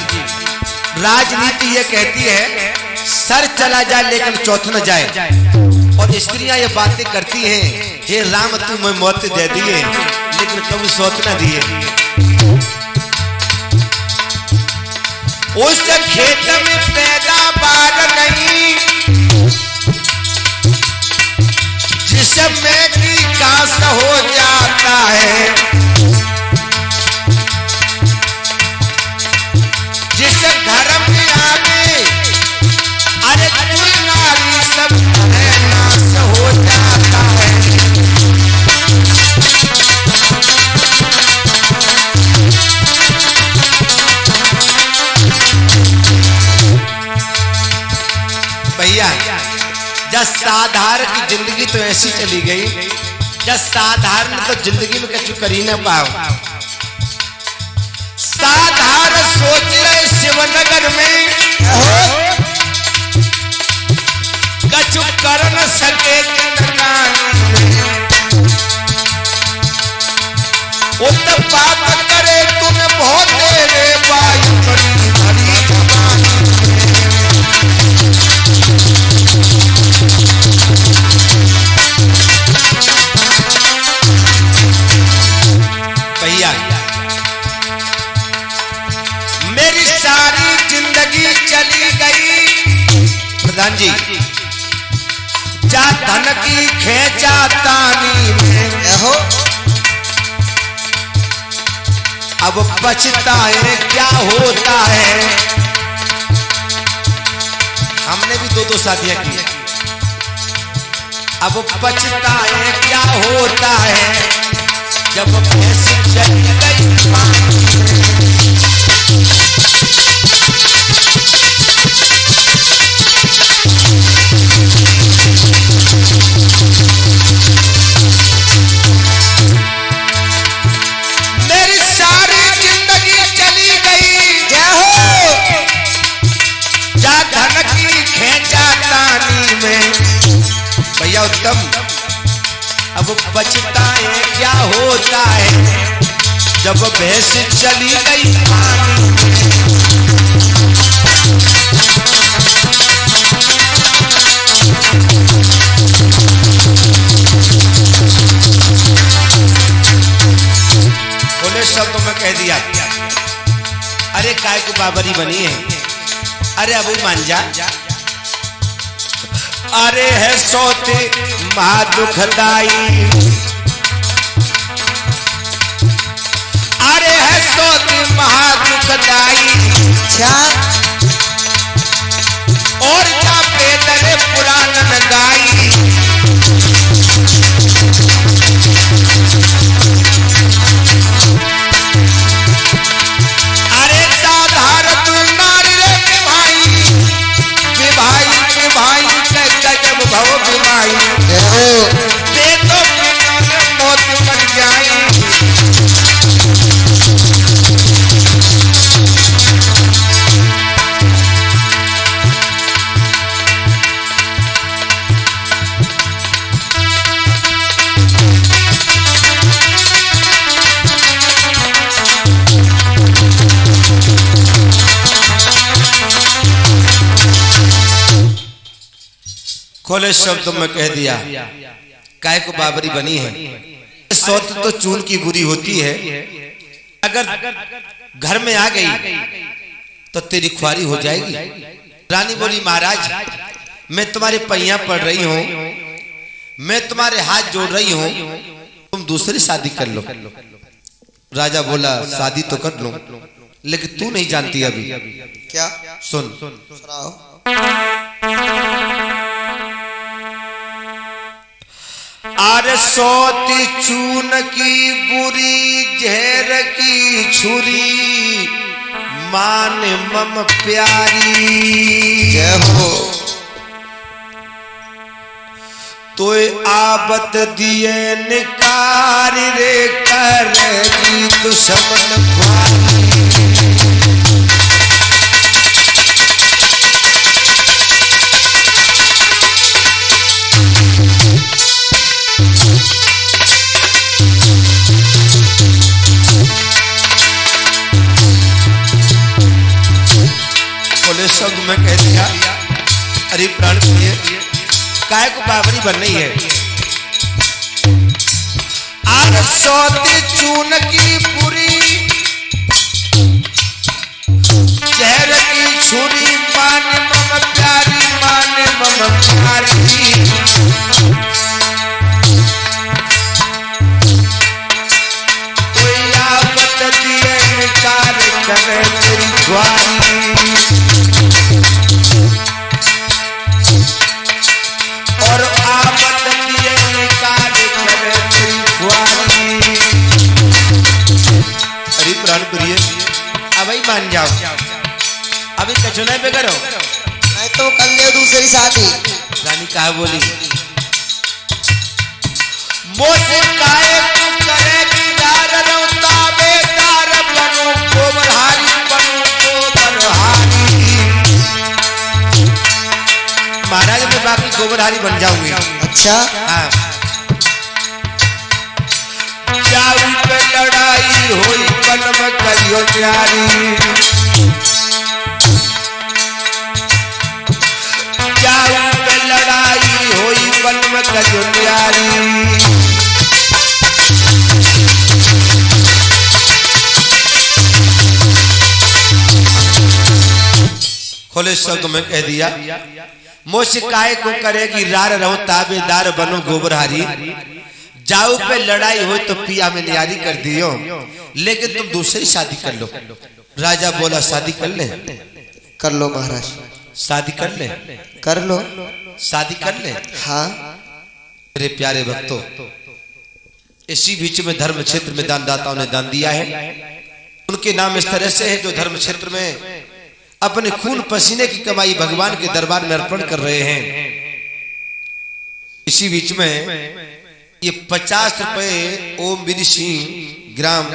राजनीति ये कहती है सर चला जाए लेकिन चौथ न जाए, और स्त्रियां ये बातें करती हैं हे राम तू मैं मौत दे दिए लेकिन कभी सौत न दिए। उस खेत में पैदावार नहीं जिसमें की काश हो जाता है, जिस घर में आगे अरे कोई नारी सब नाश हो जाता है। भैया जब साधारण की जिंदगी तो ऐसी चली गई, जब साधारण तो जिंदगी में कछु कर ही ना पाओ। साधारण सोच रहे शिवनगर में कछु कर न सके उत्पात करे तुम बहुत तेरे वायु बड़ी भरी भैया मेरी सारी जिंदगी चली गई प्रधान जी जा धन की खेचा तानी में हो, अब पछताए क्या होता है। हमने भी दो शादियां की, अब पछताए क्या होता है जब भैंस चली गई पानी में। मेरी सारी जिंदगी चली गई, जय हो जा धन की अब पछताए क्या होता है जब भैंस चली गई पानी बोले शब्दों में कह दिया, अरे काय को बाबरी बनी है, अरे अबू मान जा, अरे है सोते महा दुखदाई, अरे है सोते महा दुखदाई, और क्या पेदरे पुराण गाई, अरे साधारण नारी रे भाई जब भव बिमाई ते तो मौत मर जाई, खोले शब्दों में कह दिया, काय को बाबरी बनी है, सौत तो चून की बुरी होती है, अगर घर में आ गई तो तेरी ख्वारी हो जाएगी। रानी बोली महाराज मैं तुम्हारे पैया पड़ रही हूं, मैं तुम्हारे हाथ जोड़ रही हूं, तुम दूसरी शादी कर लो। राजा बोला शादी तो कर लो, लेकिन तू नहीं जानती अभी। क्या? सुन सुनाओ। अरे सोती चून की बुरी जहर की छुरी मान मम प्यारी, जय हो। तो आबत दिए निकार रे करेगी दुश्मन भारी, शब्द में कह दिया, अरे प्राण प्रिय काय को बाबरी बन रही है, आज सोती चून की पूरी जहर की छुरी मान मम प्यारी, मान मम प्यारी, कोई आफत दिए निकार करे तेरी ख्वारी, और आफत दिए निकार करे तेरी ख्वारी। अरे प्राण प्रिय अब ही मान जाओ, अभी कचुनाई पे करो, नहीं तो कर ले दूसरी शादी। रानी कहा बोली, मोसे काहे तू करेगी दार रौता बेदार बनू गोबरहारी, बनू गोबरहारी। महाराज मैं बाकी गोबरहारी बन जाऊंगी। अच्छा हाँ। जाऊ पे लड़ाई होई कलम करियो न्यारी, जाऊ पे लड़ाई होई कलम करियो न्यारी, खोले शब्द में कह दिया, मोश काय को करेगी रार रहो ताबेदार बनो गोबरहारी, जाऊ पे लड़ाई हो तो पिया में न्यारी कर दियो, लेकिन तुम दूसरी शादी कर लो। राजा बोला शादी कर ले, कर लो महाराज, शादी कर ले, कर लो, शादी कर ले। हाँ मेरे प्यारे भक्तों, इसी बीच में धर्म क्षेत्र में दानदाताओं ने दान दिया है, उनके नाम इस तरह से है जो धर्म क्षेत्र में अपने खून पसीने की कमाई भगवान के दरबार में अर्पण कर रहे हैं। इसी बीच में ये 50 रुपए ओम वीर सिंह ग्राम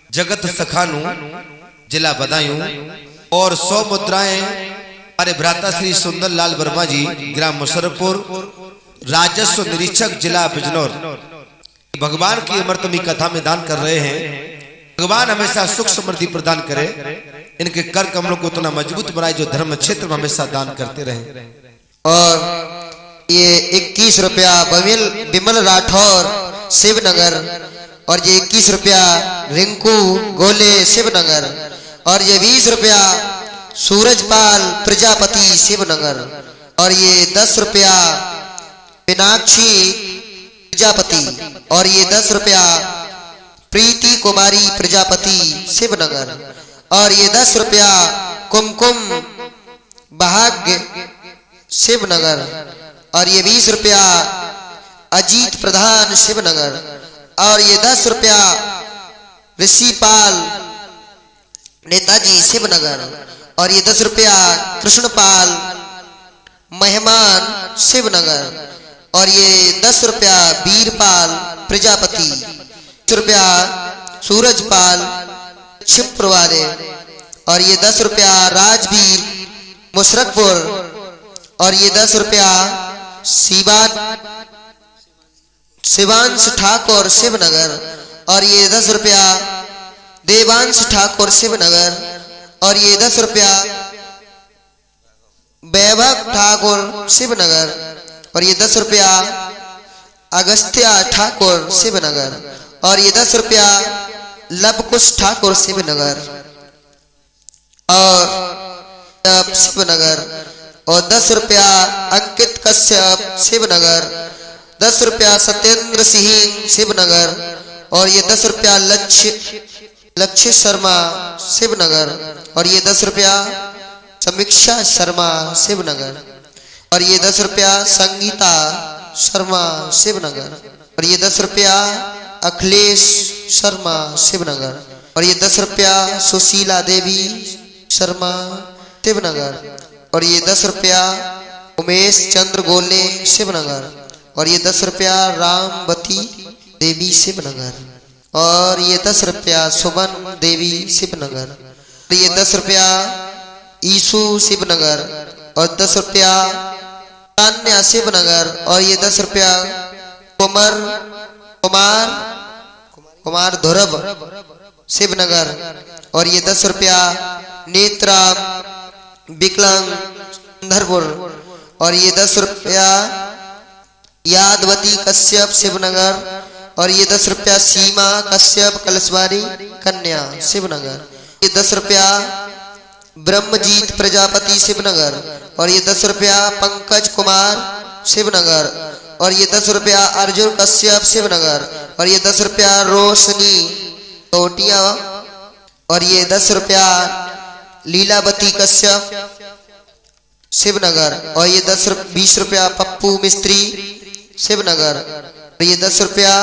जगत सखानु जिला बदायूं और 100 मुद्राएं हमारे भ्राता श्री सुंदर लाल वर्मा जी ग्राम मुशर्रफपुर राजस्व निरीक्षक जिला बिजनौर भगवान की अमृतमी कथा में दान कर रहे हैं। भगवान हमेशा सुख समृद्धि प्रदान करे, इनके कर कमलों को उतना मजबूत बनाए जो धर्म क्षेत्र में हमेशा दान करते रहे। और ये 21 रुपया विमल राठौर शिवनगर, और ये 21 रुपया रिंकू गोले शिवनगर, और ये 20 रुपया सूरजपाल प्रजापति शिवनगर, और ये 10 रुपया मीनाक्षी प्रजापति, और ये 10 रुपया प्रीति कुमारी प्रजापति शिवनगर, और ये 10 रुपया कुमकुम भाग्य शिवनगर, और ये 20 रुपया अजीत प्रधान शिवनगर, और ये 10 रुपया ऋषिपाल नेताजी शिवनगर, और ये 10 रुपया कृष्णपाल मेहमान शिवनगर, और ये 10 रुपया वीरपाल प्रजापति, 10 रुपया सूरजपाल शिवपुरवाले, और ये 10 रुपया राजवीर मुशरकपुर, और ये 10 रुपया शिवांश ठाकुर शिवनगर, और ये 10 रुपया देवांश ठाकुर शिवनगर, और ये 10 रुपया वैभव ठाकुर शिवनगर, और ये 10 रुपया अगस्त्या ठाकुर शिवनगर, और ये 10 रुपया लवकुश ठाकुर शिवनगर और शिवनगर, और 10 रुपया अंकित कश्यप शिवनगर, 10 रुपया सत्येंद्र सिंह शिवनगर, और ये 10 रुपया लक्ष्य शर्मा शिवनगर, और ये 10 रुपया समीक्षा शर्मा शिवनगर, और ये 10 रुपया संगीता शर्मा शिवनगर, और ये 10 रुपया अखिलेश शर्मा शिवनगर, और ये 10 रुपया सुशीला देवी शर्मा शिवनगर, और ये 10 रुपया उमेश चंद्र गोले शिवनगर, और ये 10 रुपया रामवती देवी शिवनगर, और ये 10 रुपया सुमन देवी शिवनगर, और ये 10 रुपया ईशु शिवनगर, और 10 रुपया तान्या शिवनगर, और ये 10 रुपया कुमार धुरब शिवनगर, और ये 10 रुपया नेत्रा विकलांग धरपुर, और ये 10 रुपया यादवती कश्यप शिवनगर, और ये 10 रुपया सीमा कश्यप कलशवारी कन्या शिवनगर, ये 10 रुपया ब्रह्मजीत प्रजापति शिवनगर, और ये 10 रुपया पंकज कुमार शिवनगर, और ये 10 रुपया अर्जुन कश्यप शिवनगर, और ये 10 रुपया रोशनी टोटिया, और ये 10 रुपया लीलावती कश्यप शिवनगर, और ये 20 रुपया पप्पू मिस्त्री शिवनगर, और ये 10 रुपया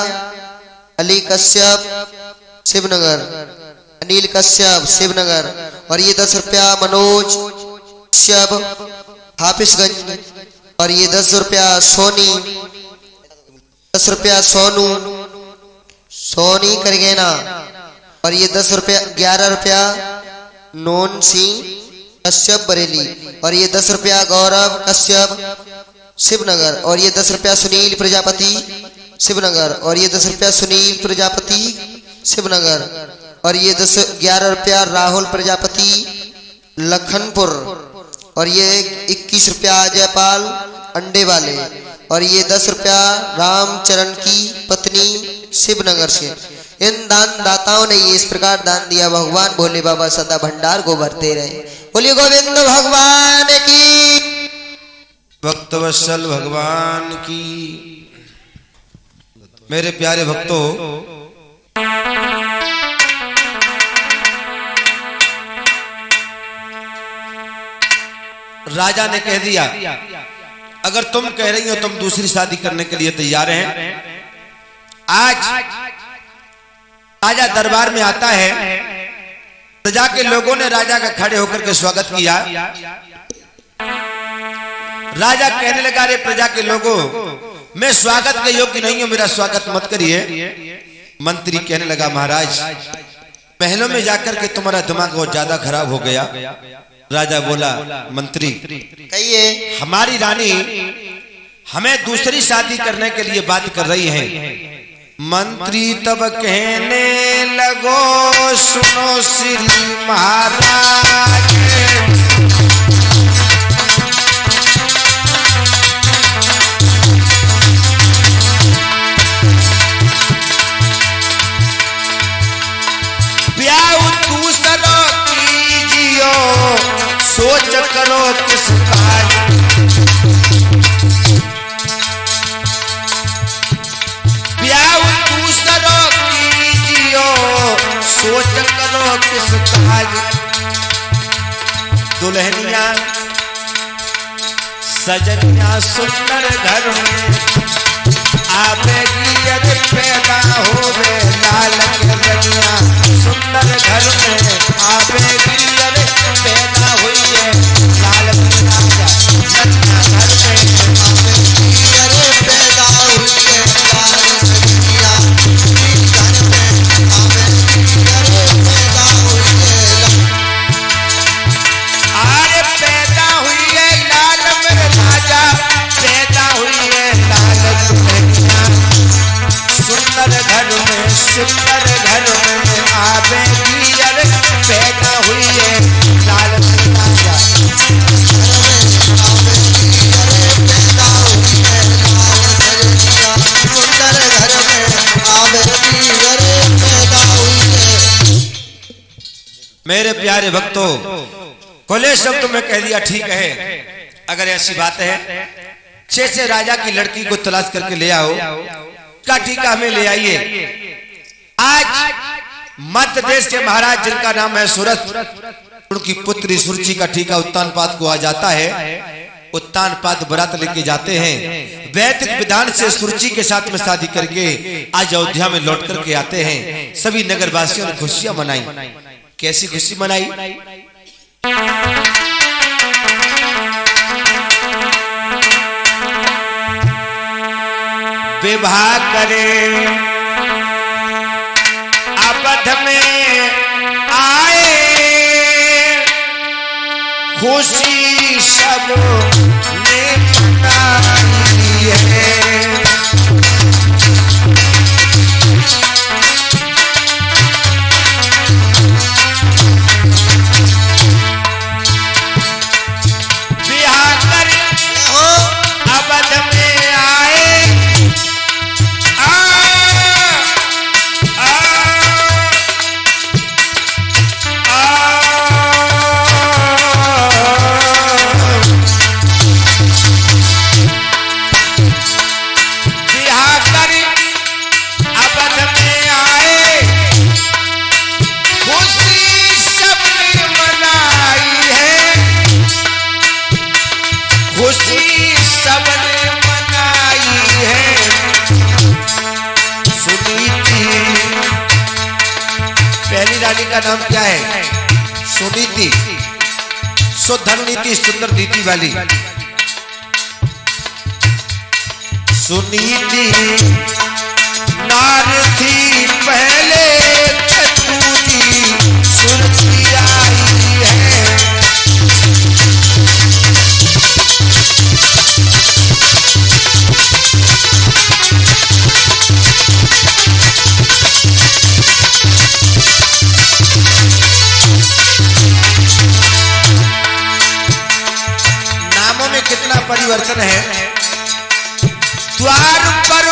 अली कश्यप शिवनगर, अनिल कश्यप शिवनगर, और ये 10 रुपया मनोज कश्यप हाफिजगंज, और ये 10 रुपया सोनी 10 रुपया सोनी करगेना, और ये 10 रुपया 11 रुपया नोन सिंह कश्यप बरेली, और ये 10 रुपया गौरव कश्यप शिवनगर, और ये 10 रुपया सुनील प्रजापति शिवनगर, और ये 10 रुपया सुनील प्रजापति शिवनगर, और ये 11 रुपया राहुल प्रजापति लखनपुर, और ये 21 रुपया जयपाल अंडे वाले, और ये 10 रुपया रामचरण की पत्नी शिवनगर से। इन दान दाताओं ने ये इस प्रकार दान दिया, भगवान भोले बाबा सदा भंडार को भरते रहे। बोलिए गोविंद भगवान की, भक्तवत्सल भगवान की। मेरे प्यारे भक्तों, राजा ने कह दिया अगर तुम कह रही हो तुम दूसरी शादी करने के लिए तैयार हैं। आज राजा दरबार में आता है, प्रजा के लोगों ने राजा का खड़े होकर के स्वागत किया। राजा कहने लगा, रे प्रजा के लोगों, मैं स्वागत के योग्य नहीं हूं, मेरा स्वागत मत करिए। मंत्री कहने लगा, महाराज महलों में जाकर के तुम्हारा दिमाग बहुत ज्यादा खराब हो गया। राजा बोला, मंत्री कहिए। हमारी रानी हमें दूसरी शादी करने के लिए बात कर रही हैं। मंत्री तब कहने लगो सुनो श्री महाराज, ब्याह दूसरों कीजियो सोच करो किस काज, सोच करो किस काज। दुल्हनिया सजनिया सुंदर घर में आवेगी, यदि पैदा होवे लाल के रनिया सुंदर घर में आवेगी, यदि पैदा हुई है लाल के राजा रनिया घर में आवेगी, यदि पैदा हुई है लाल रनिया घर में आवेगी। अरे पैदा हुई है लाल मेरे राजा, पैदा हुई है लाल दुल्हनिया सुंदर घर में, सुंदर घर में आवेगी, अरे पैदा हुई है लाल मेरे राजा सुंदर घर में आवेगी, अरे पैदा हुई है। मेरे प्यारे भक्तों, खुले शब्द में कह दिया ठीक है, अगर ऐसी बात है 6 राजा की लड़की को तलाश करके ले आओ, का टीका हमें ले आइए। आज मध्य देश के महाराज जिनका नाम है सूरत, उनकी पुत्री सुरुचि का टीका उत्तानपाद को आ जाता है। उत्तानपाद बरात लेके जाते हैं, वैदिक विधान से सुरुचि के साथ में शादी करके आज अयोध्या में लौट करके आते हैं। सभी नगरवासियों ने खुशियां मनाई। कैसी खुशी मनाई? विवाह करे अवध में आए, खुशी सब ने मनाई है। विवाह करे अवध में आए, का नाम क्या है? सुनीति, सुधन नीति, सुंदर नीति वाली सुनीति नार थी पहले, दूजी सुरती आई है। नामों में कितना परिवर्तन है। द्वार पर